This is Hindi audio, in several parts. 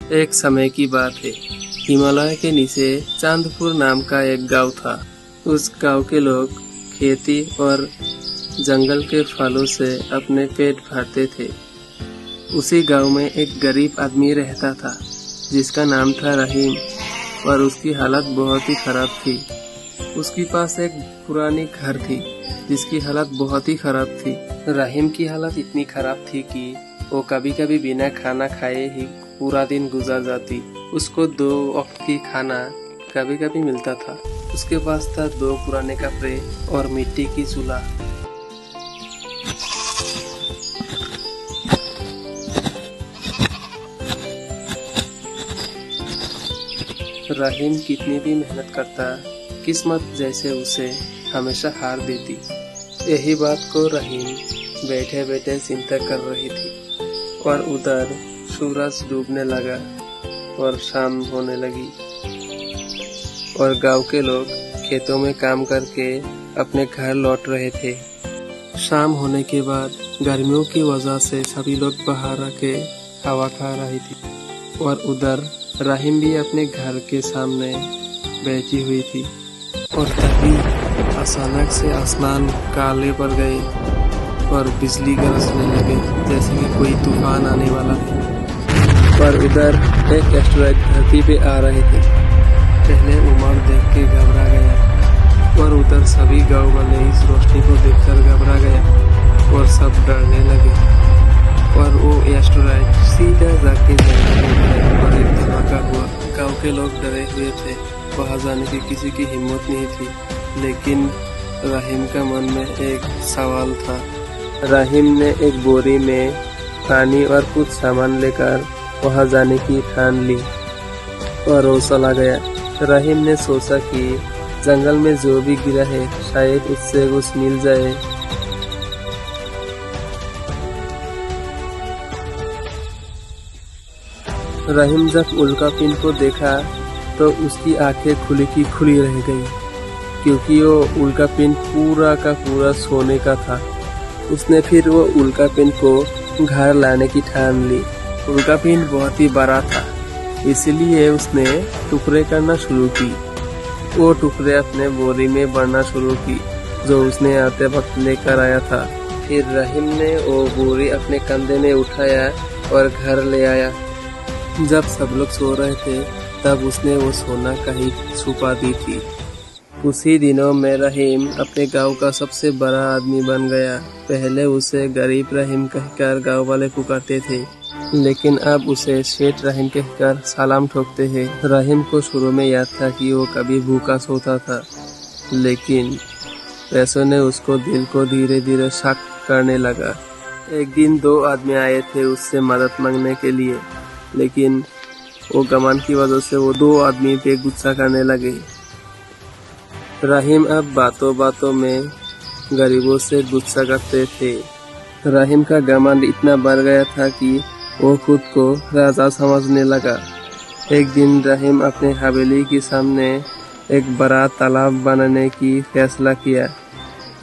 एक समय की बात है। हिमालय के नीचे चांदपुर नाम का एक गांव था। उस गांव के लोग खेती और जंगल के फलों से अपने पेट भरते थे। उसी गांव में एक गरीब आदमी रहता था जिसका नाम था रहीम, और उसकी हालत बहुत ही खराब थी। उसके पास एक पुरानी घर थी जिसकी हालत बहुत ही खराब थी। रहीम की हालत इतनी खराब थी कि वो कभी कभी बिना खाना खाए ही पूरा दिन गुजार जाती। उसको 2 वक्त की खाना कभी कभी मिलता था। उसके पास था 2 पुराने कपड़े और मिट्टी की चूल्हा। रहीम कितनी भी मेहनत करता, किस्मत जैसे उसे हमेशा हार देती। यही बात को रहीम बैठे बैठे चिंता कर रही थी, और उधर सूरज डूबने लगा और शाम होने लगी, और गांव के लोग खेतों में काम करके अपने घर लौट रहे थे। शाम होने के बाद गर्मियों की वजह से सभी लोग बाहर आके हवा खा रही थी, और उधर रहीम भी अपने घर के सामने बैठी हुई थी। और तभी अचानक से आसमान काले पड़ गए और बिजली गरजने लगे जैसे कि कोई तूफान आने वाला है। पर उधर एक एस्टेरॉयड धरती पे आ रहे थे। पहले उमर देख के घबरा गया, और उधर सभी गांव वाले इस रोशनी को देखकर घबरा गया और सब डरने लगे। और वो एस्टेरॉयड सीधा जाके जंगल में गया और एक धमाका हुआ। गांव के लोग डरे हुए थे, वहां जाने की किसी की हिम्मत नहीं थी। लेकिन रहीम का मन में एक सवाल था। रहीम ने एक बोरी में पानी और कुछ सामान लेकर वहां जाने की ठान ली और वो चला गया। रहीम ने सोचा कि जंगल में जो भी गिरा है शायद उससे कुछ मिल जाए। रहीम जब उल्कापिंड को देखा तो उसकी आंखें खुली की खुली रह गई, क्योंकि वो उल्कापिंड पूरा का पूरा सोने का था। उसने फिर वो उल्कापिंड को घर लाने की ठान ली। उल्कापिंड बहुत ही बड़ा था, इसलिए उसने टुकड़े करना शुरू की। वो टुकड़े अपने बोरी में भरना शुरू की जो उसने आते वक्त लेकर आया था। फिर रहीम ने वो बोरी अपने कंधे में उठाया और घर ले आया। जब सब लोग सो रहे थे तब उसने वो सोना कहीं छुपा दी थी। उसी दिनों में रहीम अपने गांव का सबसे बड़ा आदमी बन गया। पहले उसे गरीब रहीम कहकर गांव वाले पुकारते थे, लेकिन अब उसे सेठ रहीम कहकर सलाम ठोकते हैं। रहीम को शुरू में याद था कि वो कभी भूखा सोता था, लेकिन पैसों ने उसको दिल को धीरे धीरे शक करने लगा। एक दिन 2 आदमी आए थे उससे मदद मांगने के लिए, लेकिन वो घमंड की वजह से वो 2 आदमी पे गुस्सा करने लगे। रहीम अब बातों बातों में गरीबों से गुस्सा करते थे। रहीम का घमंड इतना बढ़ गया था कि वो खुद को राजा समझने लगा। एक दिन रहीम अपने हवेली के सामने एक बड़ा तालाब बनाने की फैसला किया।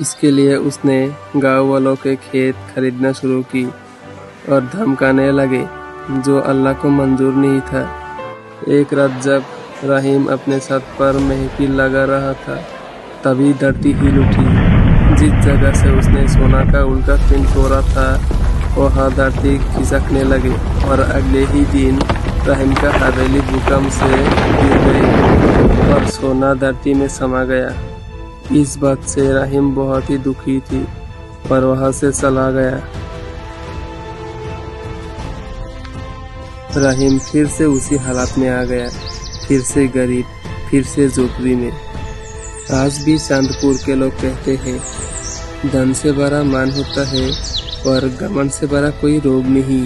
इसके लिए उसने गांव वालों के खेत खरीदना शुरू की और धमकाने लगे, जो अल्लाह को मंजूर नहीं था। एक रात जब रहीम अपने छत पर महफिल लगा रहा था, तभी धरती हिल उठी। जिस जगह से उसने सोना का उल्कापिंड तोड़ा था वहाँ धरती खिसकने लगी, और अगले ही दिन रहीम का हवेली भूकंप से गिर गई और सोना धरती में समा गया। इस बात से रहीम बहुत ही दुखी थी और वहाँ से चला गया। रहीम फिर से उसी हालत में आ गया, फिर से गरीब, फिर से झोपड़ी में। आज भी चांदपुर के लोग कहते हैं, धन से बड़ा मान होता है और घमंड से बड़ा कोई रोग नहीं।